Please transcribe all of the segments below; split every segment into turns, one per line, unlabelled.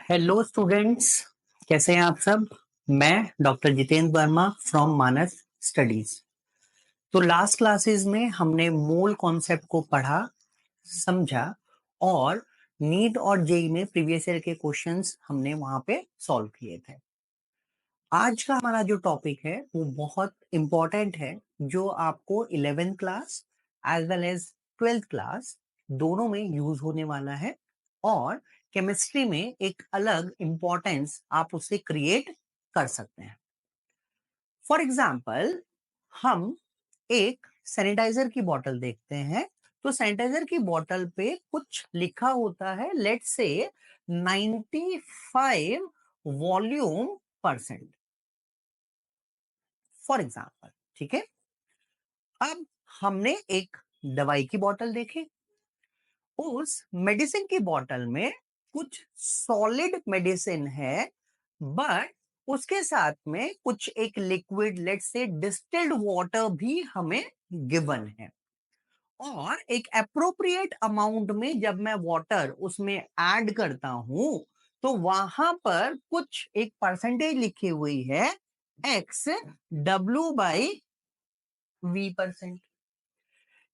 Hello students, कैसे हैं आप सब। मैं doctor Jitendra Verma from Manas studies. तो लास्ट क्लासेस में हमने मूल कॉन्सेप्ट को पढ़ा, समझा और नीट और जेई में प्रीवियस ईयर के क्वेश्चंस हमने वहां पे सॉल्व किए थे। आज का हमारा जो टॉपिक है वो बहुत इंपॉर्टेंट है, जो आपको 11th class as well as 12th class दोनों में यूज होने वाला है और केमिस्ट्री में एक अलग इंपॉर्टेंस आप उससे क्रिएट कर सकते हैं। फॉर एग्जाम्पल, हम एक सैनिटाइजर की बोतल देखते हैं। तो सैनिटाइजर की बोतल पे कुछ लिखा होता है, let's say 95 volume percent, for example. ठीक है, अब हमने एक दवाई की बोतल देखी। उस मेडिसिन की बोतल में कुछ सॉलिड मेडिसिन है, बट उसके साथ में कुछ एक liquid, let's say distilled water भी हमें गिवन है। और एक अप्रोप्रिएट अमाउंट में जब मैं वाटर उसमें ऐड करता हूं तो वहां पर कुछ एक परसेंटेज लिखी हुई है, एक्स W/V%।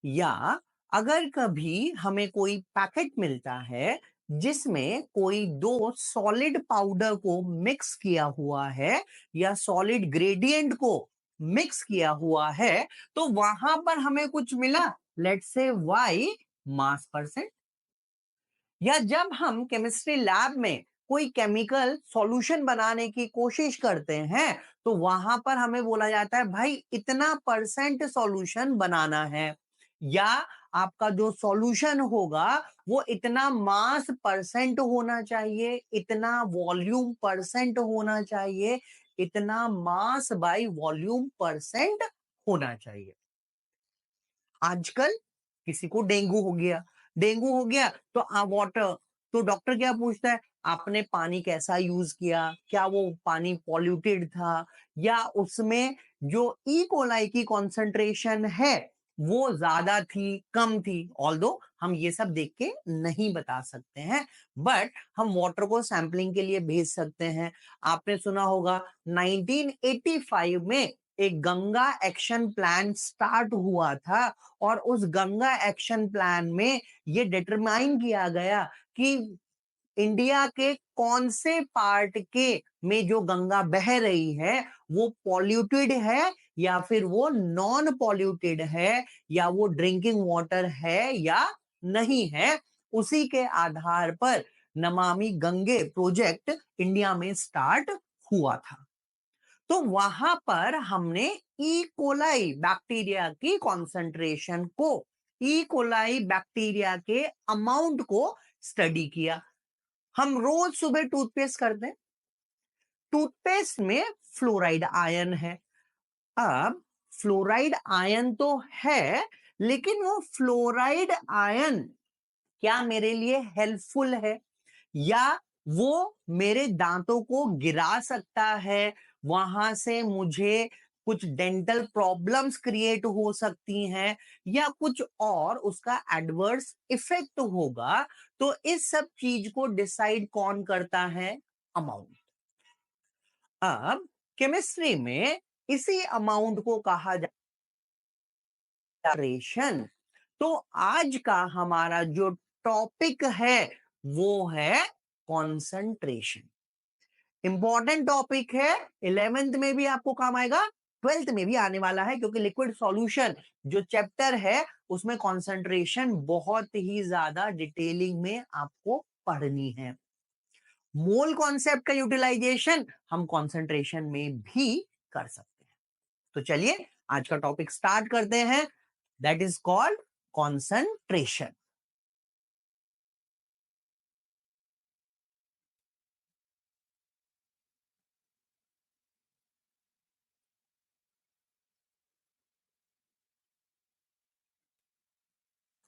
या अगर कभी हमें कोई पैकेट मिलता है जिसमें कोई दो सॉलिड पाउडर को मिक्स किया हुआ है या सॉलिड ग्रेडियंट को मिक्स किया हुआ है, तो वहां पर हमें कुछ मिला, let's say Y mass percent. या जब हम केमिस्ट्री लैब में कोई केमिकल सॉल्यूशन बनाने की कोशिश करते हैं तो वहां पर हमें बोला जाता है भाई इतना परसेंट सॉल्यूशन बनाना है, या आपका जो सॉल्यूशन होगा वो इतना मास परसेंट होना चाहिए, इतना वॉल्यूम परसेंट होना चाहिए, इतना मास बाय वॉल्यूम परसेंट होना चाहिए। आजकल किसी को डेंगू हो गया तो वाटर, तो डॉक्टर क्या पूछता है, आपने पानी कैसा यूज किया, क्या वो पानी पॉल्यूटेड था या उसमें जो ई कोलाई की कॉन्सेंट्रेशन है वो ज्यादा थी कम थी। ऑल्दो हम ये सब देख के नहीं बता सकते हैं, बट हम वाटर को सैंपलिंग के लिए भेज सकते हैं। आपने सुना होगा 1985 में एक गंगा एक्शन प्लान स्टार्ट हुआ था और उस गंगा एक्शन प्लान में ये डिटरमाइन किया गया कि इंडिया के कौन से पार्ट के में जो गंगा बह रही है वो पॉल्यूटेड है या फिर वो नॉन पॉल्यूटेड है, या वो ड्रिंकिंग वाटर है या नहीं है। उसी के आधार पर नमामि गंगे प्रोजेक्ट इंडिया में स्टार्ट हुआ था। तो वहां पर हमने ई कोलाई बैक्टीरिया की कॉन्सेंट्रेशन को, ई कोलाई बैक्टीरिया के अमाउंट को स्टडी किया। हम रोज सुबह टूथपेस्ट करते हैं, टूथपेस्ट में फ्लोराइड आयन है। अब फ्लोराइड आयन तो है, लेकिन वो फ्लोराइड आयन क्या मेरे लिए हेल्पफुल है, या वो मेरे दांतों को गिरा सकता है, वहां से मुझे कुछ डेंटल प्रॉब्लम्स क्रिएट हो सकती हैं, या कुछ और उसका एडवर्स इफेक्ट होगा। तो इस सब चीज को डिसाइड कौन करता है, अमाउंट। अब केमिस्ट्री में इसी अमाउंट को कहा जाता है रेशन। तो आज का हमारा जो टॉपिक है वो है कॉन्सेंट्रेशन। इंपॉर्टेंट टॉपिक है, 11th में भी आपको काम आएगा, 12th में भी आने वाला है, क्योंकि लिक्विड सॉल्यूशन जो चैप्टर है उसमें कॉन्सेंट्रेशन बहुत ही ज्यादा डिटेलिंग में आपको पढ़नी है। मोल कॉन्सेप्ट का यूटिलाइजेशन हम कॉन्सेंट्रेशन में भी कर सकते हैं। तो चलिए आज का टॉपिक स्टार्ट करते हैं, that is called concentration.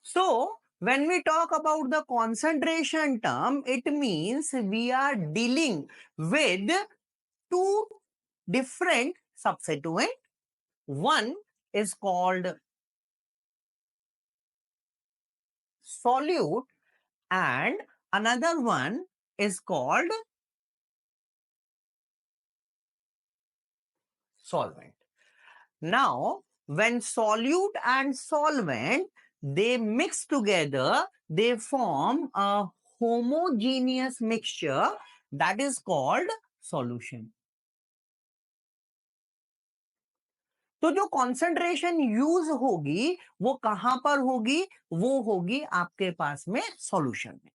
So, when we talk about the concentration term, it means we are dealing with two different substituent. One is called solute and another one is called solvent. Now, when solute and solvent they mix together, they form a homogeneous mixture that is called solution. तो जो concentration use होगी वो कहां पर होगी? वो होगी आपके पास में सॉल्यूशन में।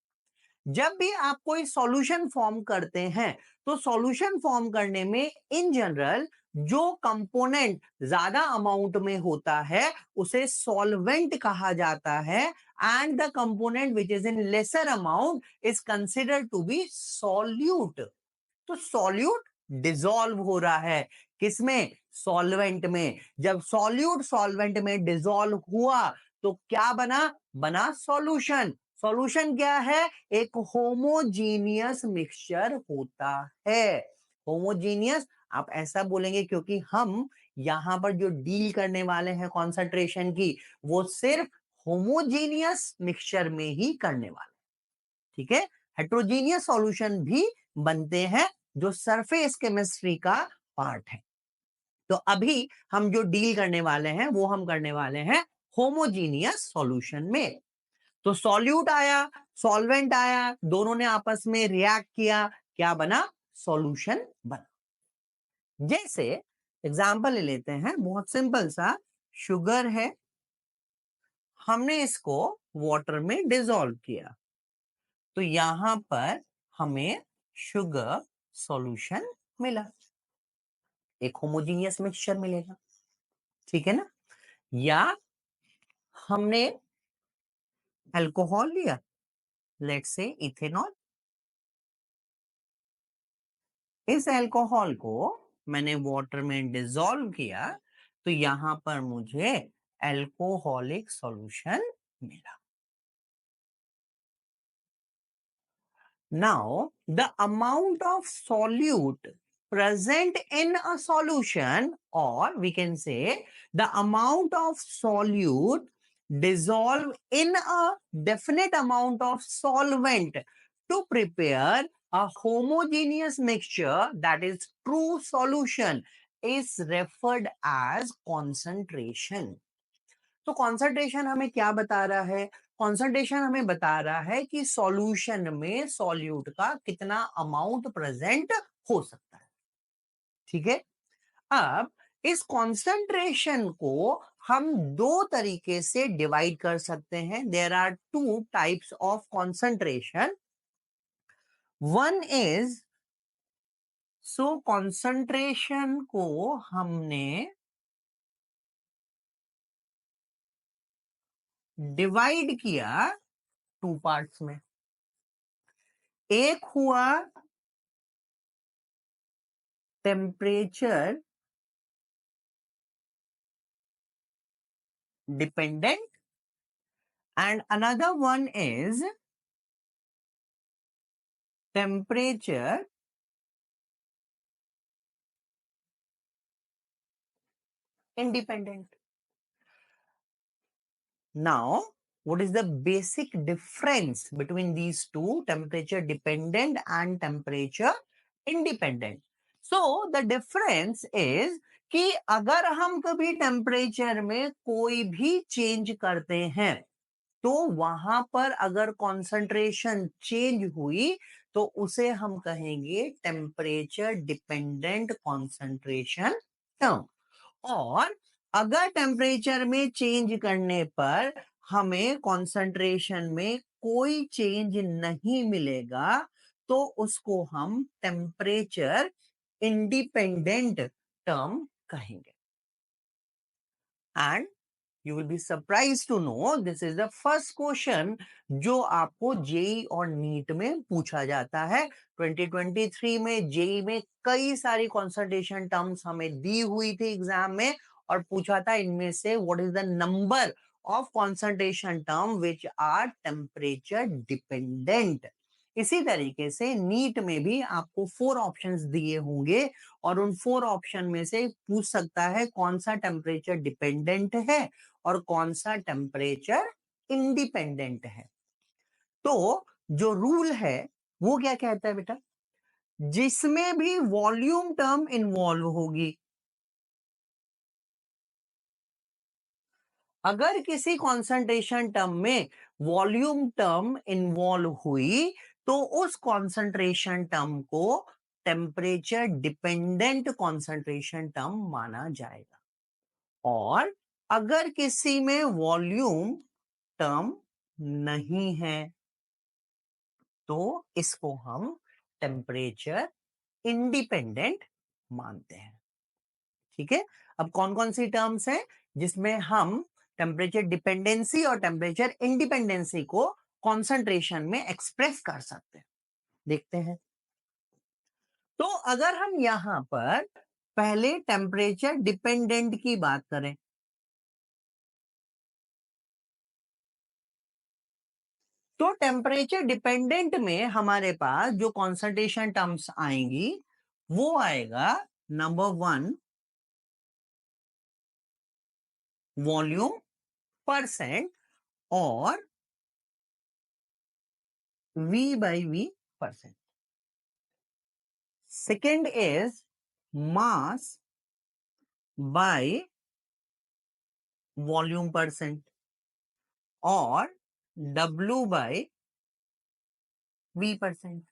जब भी आप कोई सॉल्यूशन फॉर्म करते हैं तो सॉल्यूशन फॉर्म करने में इन जनरल जो कंपोनेंट ज्यादा अमाउंट में होता है उसे सॉल्वेंट कहा जाता है, and the component which is in lesser amount is considered to be solute. तो सॉल्यूट डिसॉल्व हो रहा है किसमें? सॉल्वेंट में। जब सॉल्यूट सॉल्वेंट में डिसॉल्व हुआ तो क्या बना? बना सॉल्यूशन। सॉल्यूशन क्या है? एक होमोजीनियस मिक्सचर होता है। होमोजीनियस आप ऐसा बोलेंगे क्योंकि हम यहां पर जो डील करने वाले हैं कॉन्सेंट्रेशन की वो सिर्फ होमोजीनियस मिक्सचर में ही करने वाले। ठीक है, हेट्रोजीनियस सॉल्यूशन भी बनते हैं जो सरफेस केमिस्ट्री का पार्ट है। तो अभी हम जो डील करने वाले हैं वो हम करने वाले हैं होमोजीनियस सॉल्यूशन में। तो सॉल्यूट आया, सॉल्वेंट आया, दोनों ने आपस में रिएक्ट किया, क्या बना? सॉल्यूशन बना। जैसे एग्जांपल ले लेते हैं, बहुत सिंपल सा, शुगर है, हमने इसको वाटर में डिसॉल्व किया तो यहां पर हमें शुगर सॉल्यूशन मिला, एक होमोजीनियस मिक्सचर मिलेगा। ठीक है ना? या हमने अल्कोहल लिया, लेट्स से इथेनॉल, इस अल्कोहल को मैंने वाटर में डिसॉल्व किया तो यहां पर मुझे अल्कोहलिक सॉल्यूशन मिला। Now, the amount of solute present in a solution, or we can say the amount of solute dissolve in a definite amount of solvent to prepare a homogeneous mixture, that is true solution, is referred as concentration. तो concentration हमें क्या बता रहा है? Concentration हमें बता रहा है कि सॉल्यूशन में सॉल्यूट का कितना अमाउंट प्रेजेंट हो सकता है। ठीक है, अब इस कॉन्सेंट्रेशन को हम दो तरीके से डिवाइड कर सकते हैं। There are two types of concentration. One is, so concentration को हमने डिवाइड किया टू पार्ट्स में। एक हुआ temperature dependent and another one is temperature independent. Now, what is the basic difference between these two, temperature dependent and temperature independent? So, the difference is कि अगर हम कभी टेम्परेचर में कोई भी चेंज करते हैं तो वहां पर अगर कॉन्सेंट्रेशन चेंज हुई तो उसे हम कहेंगे टेम्परेचर डिपेंडेंट कॉन्सेंट्रेशन टर्म। और अगर टेम्परेचर में चेंज करने पर हमें कॉन्सेंट्रेशन में कोई चेंज नहीं मिलेगा तो उसको हम टेम्परेचर इंडिपेंडेंट टर्म कहेंगे। And you will be surprised to know this is the first question जो आपको जेई और नीट में पूछा जाता है। 2023 में जेई में कई सारी कॉन्संट्रेशन टर्म्स हमें दी हुई थी एग्जाम में और पूछा था इनमें से what is the number of concentration term which are temperature dependent. इसी तरीके से नीट में भी आपको 4 ऑप्शंस दिए होंगे और उन 4 ऑप्शन में से पूछ सकता है कौन सा टेम्परेचर डिपेंडेंट है और कौन सा टेम्परेचर इंडिपेंडेंट है। तो जो रूल है वो क्या कहता है बेटा? जिसमें भी वॉल्यूम टर्म इन्वॉल्व होगी अगर किसी कॉन्सेंट्रेशन टर्म में वॉल्यूम टर्म इन्वॉल्व हुई तो उस कॉन्सेंट्रेशन टर्म को टेम्परेचर डिपेंडेंट कॉन्सेंट्रेशन टर्म माना जाएगा, और अगर किसी में वॉल्यूम टर्म नहीं है तो इसको हम टेम्परेचर इंडिपेंडेंट मानते हैं। ठीक है, अब कौन कौन सी टर्म्स हैं जिसमें हम टेम्परेचर डिपेंडेंसी और टेम्परेचर इंडिपेंडेंसी को कॉन्सेंट्रेशन में एक्सप्रेस कर सकते हैं, देखते हैं। तो अगर हम यहां पर पहले टेम्परेचर डिपेंडेंट की बात करें, तो टेम्परेचर डिपेंडेंट में हमारे पास जो कॉन्सेंट्रेशन टर्म्स आएंगी वो आएगा, नंबर 1 वॉल्यूम परसेंट और V by V percent. Second is mass by volume percent और W by V percent.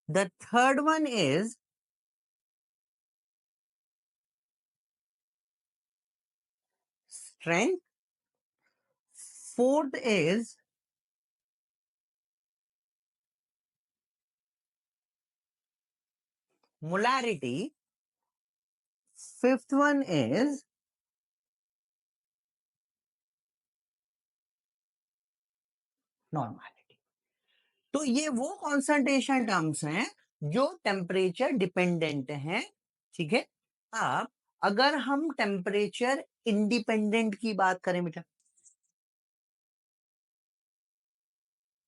The third one is strength. Fourth is molarity. Fifth one is normality. तो ये वो concentration terms हैं जो temperature dependent हैं। ठीक है, अब अगर हम टेम्परेचर इंडिपेंडेंट की बात करें बेटा,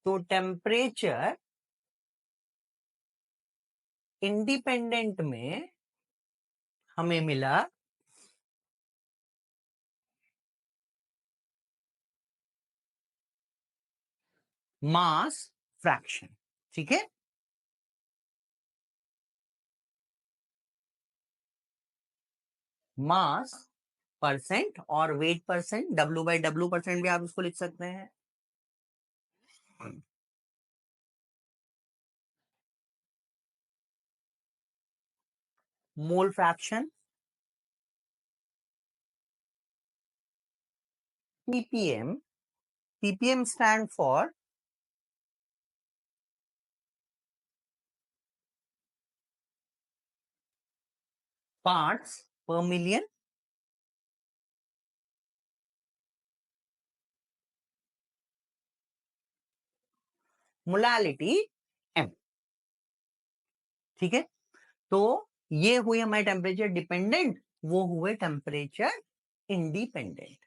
तो टेम्परेचर इंडिपेंडेंट में हमें मिला मास फ्रैक्शन। ठीक है, मास परसेंट और wait percent, W by W percent भी आप इसको लिख सकते हैं। Mole fraction, ppm, ppm stand for parts पर मिलियन, मोलालिटी m। ठीक है, तो ये हुई हमारे टेम्परेचर डिपेंडेंट, वो हुए टेम्परेचर इंडिपेंडेंट।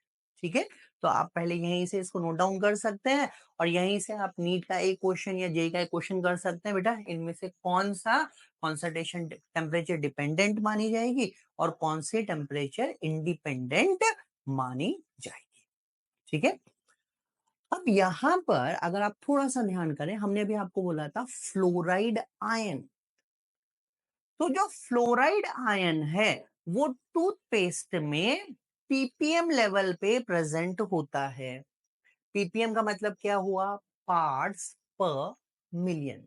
ठीक है, तो आप पहले यहीं से इसको नोट डाउन कर सकते हैं और यहीं से आप नीट का एक क्वेश्चन या जेई का एक क्वेश्चन कर सकते हैं बेटा, इनमें से कौन सा कॉन्सेंट्रेशन टेम्परेचर डिपेंडेंट मानी जाएगी और कौन से टेम्परेचर इंडिपेंडेंट मानी जाएगी। ठीक है, अब यहां पर अगर आप थोड़ा सा ध्यान करें, हमने अभी आपको बोला था फ्लोराइड आयन, तो जो फ्लोराइड आयन है वो टूथपेस्ट में पीपीएम लेवल पे प्रेजेंट होता है। पीपीएम का मतलब क्या हुआ, पार्ट्स पर मिलियन।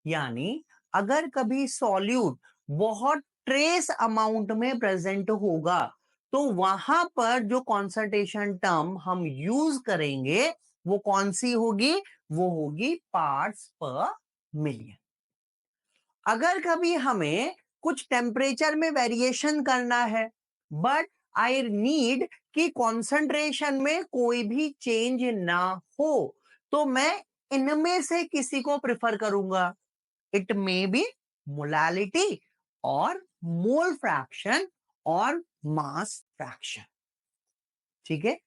यानी अगर कभी सॉल्यूट बहुत ट्रेस अमाउंट में प्रेजेंट होगा तो वहां पर जो कॉन्सेंट्रेशन टर्म हम यूज करेंगे वो कौन सी होगी, वो होगी पार्ट्स पर मिलियन। अगर कभी हमें कुछ टेम्परेचर में वेरिएशन करना है बट आई नीड कि कॉन्सेंट्रेशन में कोई भी चेंज ना हो, तो मैं इनमें से किसी को प्रिफर करूंगा। इट मे बी मोलालिटी और मोल फ्रैक्शन और मास फ्रैक्शन। ठीक है,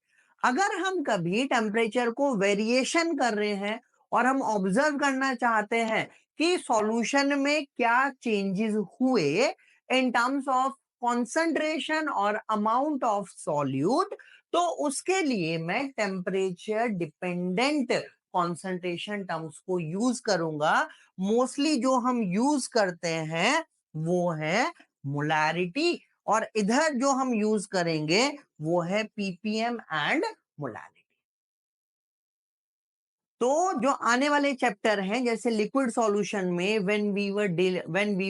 अगर हम कभी टेम्परेचर को वेरिएशन कर रहे हैं और हम ऑब्जर्व करना चाहते हैं कि सॉल्यूशन में क्या चेंजेस हुए इन टर्म्स ऑफ कॉन्सेंट्रेशन और अमाउंट ऑफ सॉल्यूट, तो उसके लिए मैं टेम्परेचर डिपेंडेंट कॉन्सेंट्रेशन टर्म्स को यूज करूंगा। मोस्टली जो हम यूज करते हैं वो है मोलारिटी और इधर जो हम यूज करेंगे वो है पीपीएम एंड मोलालिटी। तो जो आने वाले चैप्टर हैं जैसे लिक्विड सॉल्यूशन में when we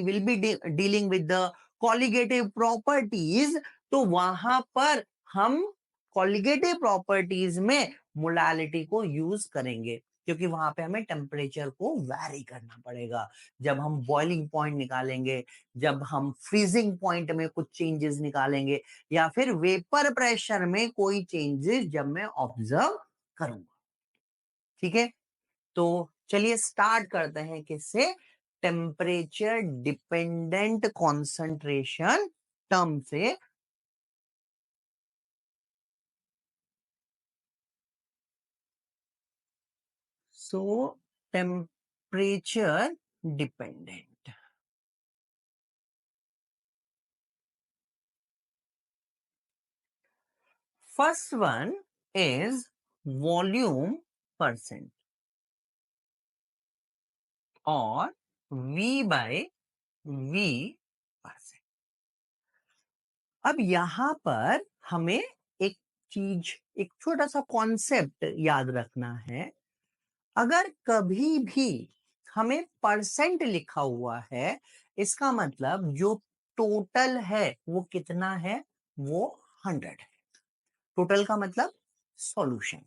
will be dealing with the colligative properties, तो वहां पर हम कॉलिगेटिव प्रॉपर्टीज में मोलालिटी को यूज करेंगे, क्योंकि वहां पे हमें टेम्परेचर को वैरी करना पड़ेगा। जब हम बॉइलिंग पॉइंट निकालेंगे, जब हम फ्रीजिंग पॉइंट में कुछ चेंजेस निकालेंगे, या फिर वेपर प्रेशर में कोई चेंजेस जब मैं ऑब्जर्व करूंगा। ठीक है, तो चलिए स्टार्ट करते हैं किससे, टेम्परेचर डिपेंडेंट कॉन्सेंट्रेशन टर्म से। सो temperature dependent, first one is volume percent और V बाय V परसेंट। अब यहां पर हमें एक चीज, एक छोटा सा कॉन्सेप्ट याद रखना है। अगर कभी भी हमें परसेंट लिखा हुआ है, इसका मतलब जो टोटल है वो कितना है, वो 100 है। टोटल का मतलब सॉल्यूशन।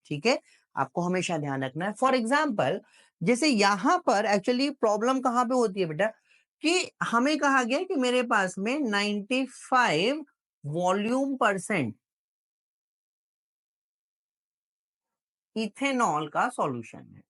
ठीक है, आपको हमेशा ध्यान रखना है। फॉर एग्जाम्पल, जैसे यहां पर एक्चुअली प्रॉब्लम कहां पे होती है बेटा, कि हमें कहा गया कि मेरे पास में 95 वॉल्यूम परसेंट इथेनॉल का सॉल्यूशन है।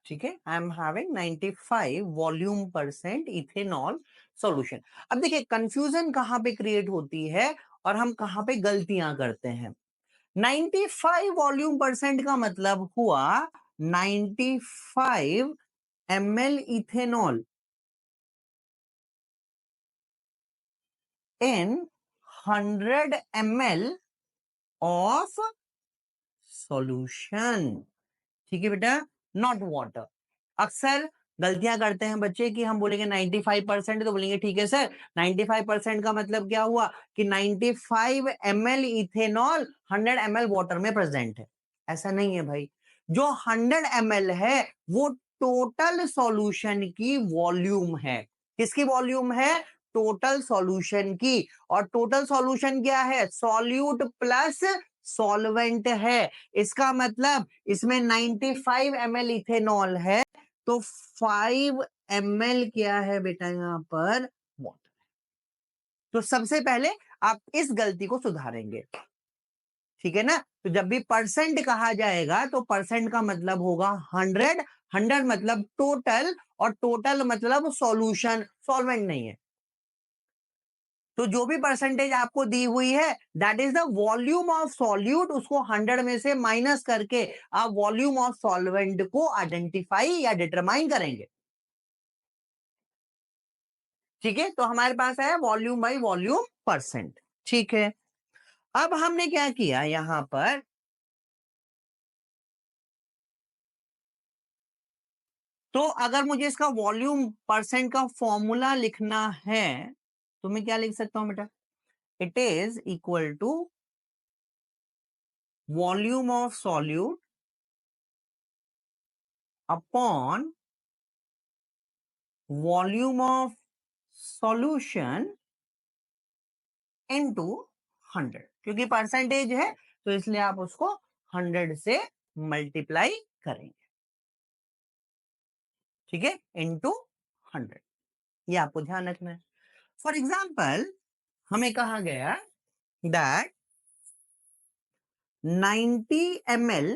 ठीक है, I am having 95 volume percent ethanol solution. अब देखिए कंफ्यूजन कहां पे क्रिएट होती है और हम कहां पे गलतियां करते हैं। 95 वॉल्यूम परसेंट का मतलब हुआ 95 ml ethanol in 100 ml of solution. ठीक है बेटा, नॉट वाटर। अक्सर गलतियां करते हैं बच्चे कि हम बोलेंगे 95%, तो बोलेंगे ठीक है सर 95% का मतलब क्या हुआ कि 95 ml इथेनॉल 100 ml वाटर में प्रेजेंट है। ऐसा नहीं है भाई, जो 100 ml है वो टोटल सॉल्यूशन की वॉल्यूम है। किसकी वॉल्यूम है, टोटल सॉल्यूशन की। और टोटल सॉल्यूशन क्या है, सॉल्यूट प्लस सॉल्वेंट है। इसका मतलब इसमें 95 ml इथेनॉल है, तो 5 ml क्या है बेटा यहां पर, वाटर। तो सबसे पहले आप इस गलती को सुधारेंगे। ठीक है ना, तो जब भी परसेंट कहा जाएगा तो परसेंट का मतलब होगा 100। 100 मतलब टोटल, और टोटल मतलब सॉल्यूशन, सॉल्वेंट नहीं है। तो जो भी परसेंटेज आपको दी हुई है that is the volume of solute, उसको 100 में से माइनस करके आप वॉल्यूम ऑफ सॉल्वेंट को आइडेंटिफाई या डिटरमाइन करेंगे। ठीक है, तो हमारे पास है वॉल्यूम बाई वॉल्यूम परसेंट। ठीक है, अब हमने क्या किया यहां पर, तो अगर मुझे इसका वॉल्यूम परसेंट का फॉर्मूला लिखना है तो मैं क्या लिख सकता हूं बेटा, it is equal to volume of solute upon volume of solution into 100, क्योंकि परसेंटेज है तो इसलिए आप उसको 100 से मल्टीप्लाई करेंगे। ठीक है, इनटू 100, ये आपको ध्यान रखना है। फॉर एग्जाम्पल, हमें कहा गया that 90 ml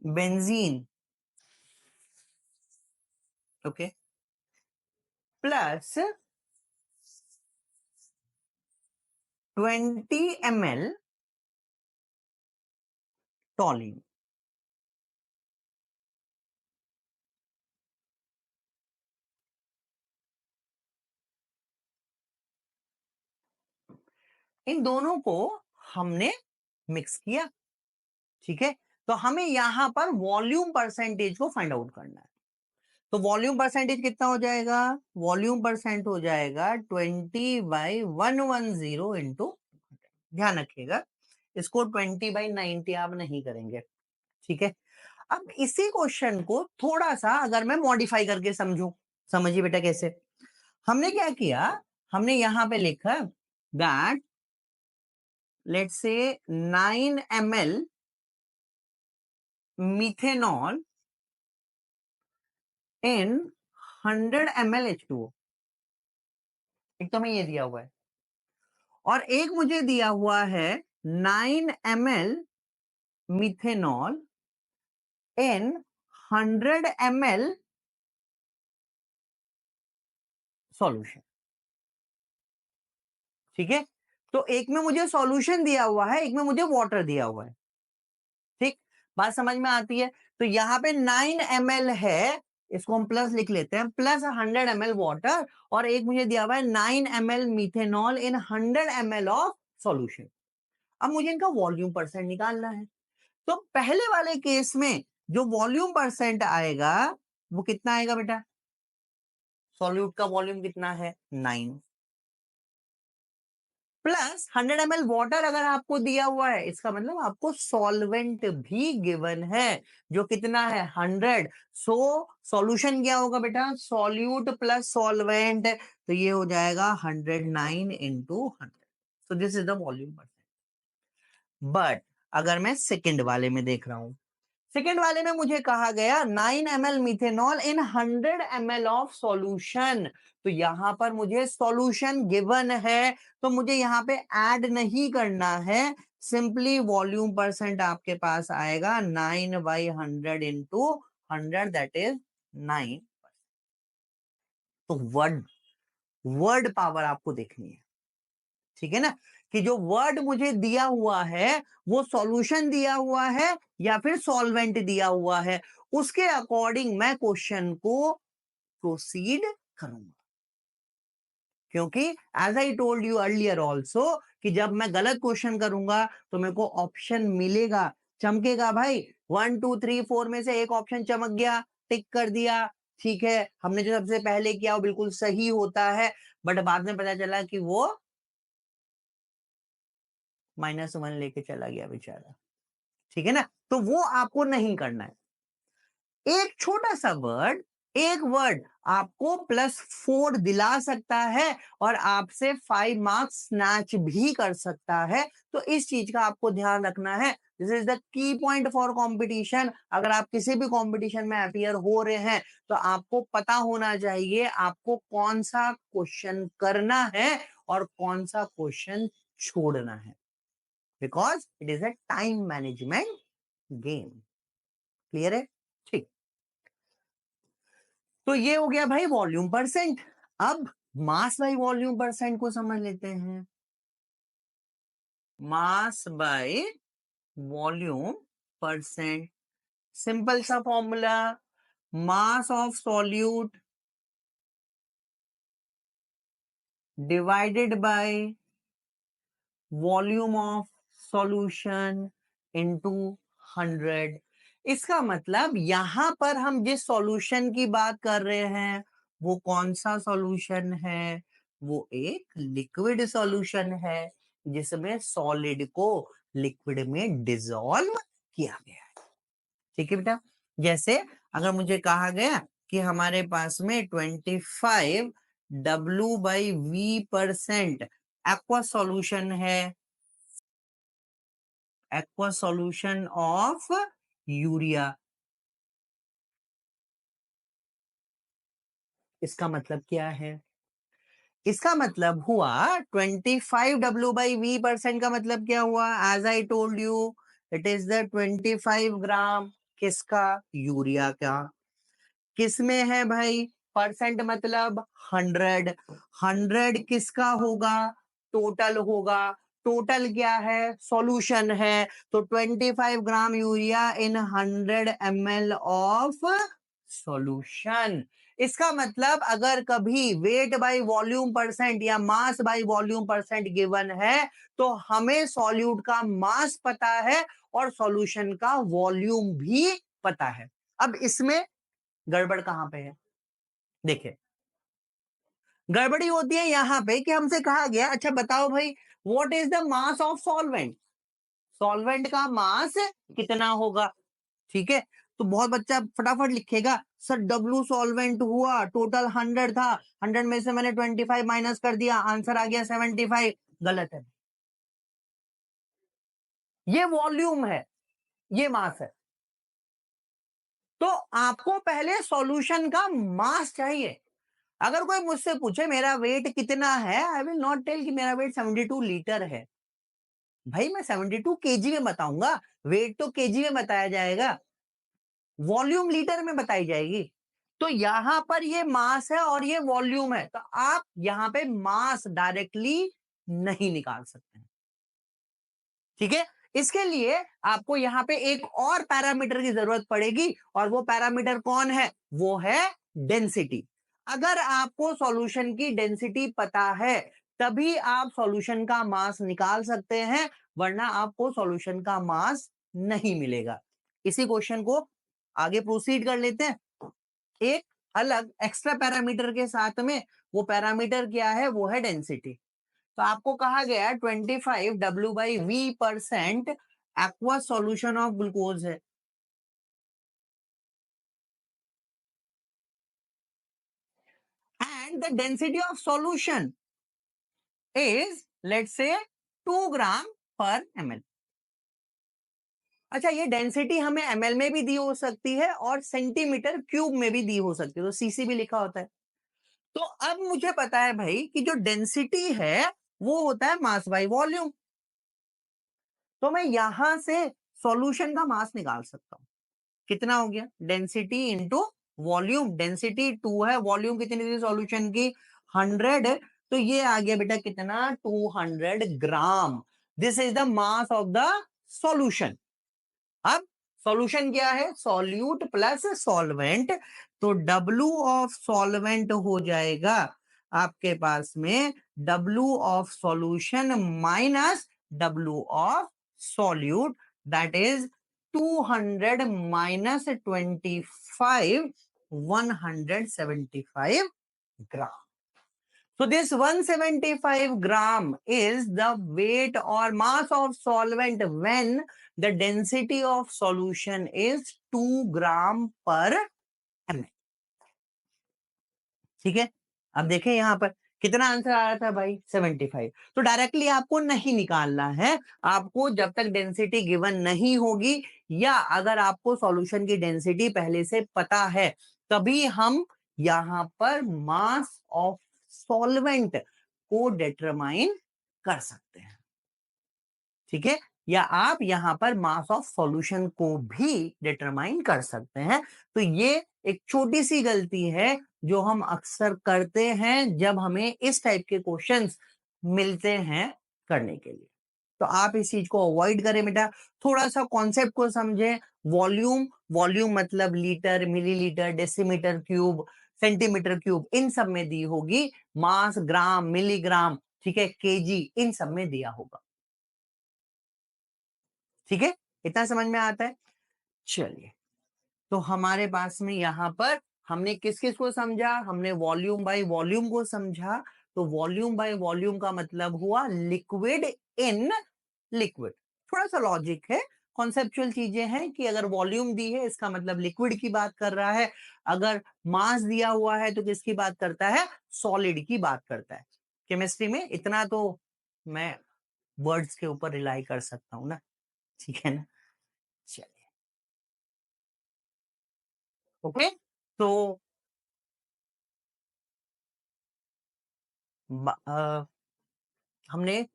benzene, okay, plus 20 ml toluene, इन दोनों को हमने मिक्स किया। ठीक है, तो हमें यहां पर वॉल्यूम परसेंटेज को फाइंड आउट करना है। तो वॉल्यूम परसेंटेज कितना हो जाएगा? वॉल्यूम परसेंट हो जाएगा 20/110 इंटू, ध्यान रखिएगा इसको 20/90 आप नहीं करेंगे, ठीक है। अब इसी क्वेश्चन को थोड़ा सा अगर मैं मॉडिफाई करके समझूं, समझिए बेटा कैसे। हमने क्या किया, हमने यहां पे लिखा that let's say 9 ml methanol in 100 ml H2O। एक तो हमें ये दिया हुआ है और एक मुझे दिया हुआ है 9 ml मिथेनॉल इन 100 ml सॉल्यूशन, ठीक है। तो एक में मुझे सॉल्यूशन दिया हुआ है, एक में मुझे वाटर दिया हुआ है, ठीक, बात समझ में आती है। तो यहाँ पे 9 ml है, इसको हम प्लस लिख लेते हैं, प्लस 100 ml वाटर, और एक मुझे दिया हुआ है 9 ml methanol in 100 ml of solution. अब मुझे इनका वॉल्यूम परसेंट निकालना है। तो पहले वाले केस में जो वॉल्यूम परसेंट आएगा वो कितना आएगा बेटा? सॉल्यूट का वॉल्यूम कितना है? 9 प्लस 100 ml वाटर अगर आपको दिया हुआ है, इसका मतलब आपको सॉल्वेंट भी गिवन है जो कितना है? 100। सो सॉल्यूशन क्या होगा बेटा? सॉल्यूट प्लस सॉल्वेंट, तो ये हो जाएगा 109 into 100। So this is the volume percent. But अगर मैं सेकेंड वाले में देख रहा हूं, सेकेंड वाले में मुझे कहा गया 9 ml methanol in 100 ml of solution, तो यहां पर मुझे सॉल्यूशन गिवन है, तो मुझे यहां पे ऐड नहीं करना है, सिंपली वॉल्यूम परसेंट आपके पास आएगा 9/100 इंटू 100, दैट इज 9। तो वर्ड वर्ड पावर आपको देखनी है, ठीक है ना, कि जो वर्ड मुझे दिया हुआ है वो सॉल्यूशन दिया हुआ है या फिर सॉल्वेंट दिया हुआ है, उसके अकॉर्डिंग मैं क्वेश्चन को प्रोसीड करूंगा। क्योंकि as I told you earlier also कि जब मैं गलत क्वेश्चन करूंगा तो मेरे को ऑप्शन मिलेगा, चमकेगा भाई, 1 2 3 4 में से एक ऑप्शन चमक गया, टिक कर दिया, ठीक है, हमने जो सबसे पहले किया वो बिल्कुल सही होता है, बट बाद में पता चला कि वो -1 लेके चला गया बेचारा, ठीक है ना। तो वो आपको नहीं करना है। एक छोटा सा वर्ड, एक वर्ड आपको +4 दिला सकता है और आपसे 5 मार्क्स स्नैच भी कर सकता है, तो इस चीज का आपको ध्यान रखना है। This is the key point for competition. अगर आप किसी भी कंपटीशन में अपियर हो रहे हैं तो आपको पता होना चाहिए आपको कौन सा क्वेश्चन करना है और कौन सा क्वेश्चन छोड़ना है, because it is a time management game. Clear है? ठीक। तो ये हो गया भाई वॉल्यूम परसेंट। अब मास बाय वॉल्यूम परसेंट को समझ लेते हैं। Mass by volume percent, simple सा formula, mass of solute divided by volume of solution into 100। इसका मतलब यहां पर हम जिस सॉल्यूशन की बात कर रहे हैं वो कौन सा सॉल्यूशन है? वो एक लिक्विड सॉल्यूशन है जिसमें सॉलिड को लिक्विड में डिसॉल्व किया गया है, ठीक है बेटा। जैसे अगर मुझे कहा गया कि हमारे पास में 25 W/V% एक्वा सॉल्यूशन है, एक्वा सॉल्यूशन ऑफ यूरिया, इसका मतलब क्या है? इसका मतलब हुआ 25 W/V% का मतलब क्या हुआ? As I told you, it is the 25 gram किसका? यूरिया का। किस में है भाई? परसेंट मतलब 100। 100 किसका होगा? टोटल होगा। टोटल क्या है? सॉल्यूशन है। तो 25 gram urea in 100 ml of solution. इसका मतलब अगर कभी वेट बाय वॉल्यूम परसेंट या मास बाय वॉल्यूम परसेंट गिवन है तो हमें सॉल्यूट का मास पता है और सॉल्यूशन का वॉल्यूम भी पता है। अब इसमें गड़बड़ कहां पे है? देखिए, गड़बड़ी होती है यहां पे कि हमसे कहा गया, अच्छा बताओ भाई, what is the mass of solvent? Solvent का मास कितना होगा? ठीक है, तो बहुत बच्चा फटाफट लिखेगा, सर डब्लू सॉल्वेंट हुआ, टोटल 100 था, 100 में से मैंने 25 माइनस कर दिया, आंसर आ गया 75। गलत है, ये वॉल्यूम है, ये मास है। तो आपको पहले सॉल्यूशन का मास चाहिए। अगर कोई मुझसे पूछे मेरा वेट कितना है, आई विल नॉट टेल कि मेरा वेट 72 लीटर है। भाई मैं 72 केजी में बताऊंगा, वेट तो केजी में बताया जाएगा, वॉल्यूम लीटर में बताई जाएगी। तो यहां पर ये मास है और ये वॉल्यूम है, तो आप यहां पे मास डायरेक्टली नहीं निकाल सकते हैं। ठीक है, इसके लिए आपको यहां पे एक और पैरामीटर की जरूरत पड़ेगी, और वो पैरामीटर कौन है? वो है डेंसिटी। अगर आपको सॉल्यूशन की डेंसिटी पता है तभी आप सॉल्यूशन का मास निकाल सकते हैं, वरना आपको सॉल्यूशन का मास नहीं मिलेगा। इसी क्वेश्चन को आगे प्रोसीड कर लेते हैं एक अलग एक्स्ट्रा पैरामीटर के साथ में। वो पैरामीटर क्या है? वो है डेंसिटी। तो आपको कहा गया 25 W/V% aqua solution of glucose है। And the density of solution is let's say 2 ग्राम पर ml। अच्छा, ये डेंसिटी हमें ml में भी दी हो सकती है और सेंटीमीटर क्यूब में भी दी हो सकती है, तो सीसी भी लिखा होता है। तो अब मुझे पता है भाई कि जो डेंसिटी है वो होता है मास बाय वॉल्यूम। तो मैं यहां से सॉल्यूशन का मास निकाल सकता हूं। कितना हो गया? Density into volume. डेंसिटी 2 है, वॉल्यूम कितनी थी सॉल्यूशन की? 100 है। तो ये आ गया बेटा कितना? 200 gram. This is the mass of the solution. अब सॉल्यूशन क्या है? Solute plus solvent. तो डब्लू ऑफ सॉल्वेंट हो जाएगा आपके पास में W of solution minus W of solute, that is 200 minus 25, 175 gram. So this 175 gram is the weight or mass of solvent when the density of solution is 2 gram per ml। ठीक है, अब देखें यहां पर कितना आंसर आ रहा था भाई? 75। तो डायरेक्टली आपको नहीं निकालना है, आपको जब तक डेंसिटी गिवन नहीं होगी या अगर आपको सॉल्यूशन की डेंसिटी पहले से पता है तभी हम यहां पर मास ऑफ सॉल्वेंट को डिटरमाइन कर सकते हैं। ठीक है, या आप यहां पर मास ऑफ सॉल्यूशन को भी डिटरमाइन कर सकते हैं। तो ये एक छोटी सी गलती है जो हम अक्सर करते हैं जब हमें इस टाइप के क्वेश्चंस मिलते हैं करने के लिए। तो आप इस चीज को अवॉइड करें बेटा, थोड़ा सा कॉन्सेप्ट को समझें। वॉल्यूम, वॉल्यूम मतलब litre, millilitre, decimetre cube, centimetre cube, इन सब में दी होगी। मास ग्राम, मिलीग्राम, ठीक है, केजी, इन सब में दिया होगा। ठीक है, इतना समझ में आता है? चलिए, तो हमारे पास में यहां पर हमने किस किस को समझा? हमने वॉल्यूम बाय वॉल्यूम को समझा। तो वॉल्यूम बाय वॉल्यूम का मतलब हुआ लिक्विड इन लिक्विड। थोड़ा सा लॉजिक है, कॉन्सेप्चुअल चीजें हैं कि अगर वॉल्यूम दी है इसका मतलब लिक्विड की बात कर रहा है, अगर मास दिया हुआ है तो किसकी बात करता है? सॉलिड की बात करता है। केमिस्ट्री में इतना तो मैं वर्ड्स के ऊपर रिलाई कर सकता हूं ना, ठीक है ना? चलिए, ओके। तो हमने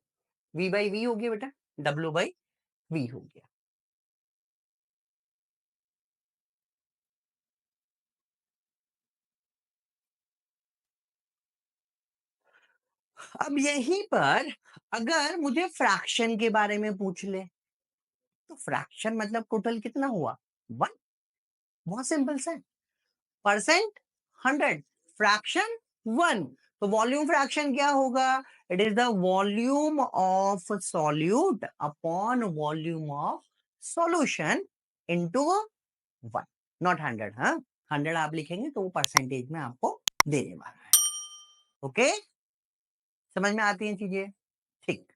वी बाई वी हो गया बेटा, डब्ल्यू बाई वी हो गया। अब यहीं पर अगर मुझे फ्रैक्शन के बारे में पूछ ले तो फ्रैक्शन मतलब टोटल कितना हुआ? 1। बहुत सिंपल सा, परसेंट 100, फ्रैक्शन 1। तो वॉल्यूम फ्रैक्शन क्या होगा? It is the volume of solute upon volume of solution into 1, not 100। हाँ, 100 आप लिखेंगे तो वो परसेंटेज में आपको देने वाला है। ओके, समझ में आती हैं चीजें? ठीक।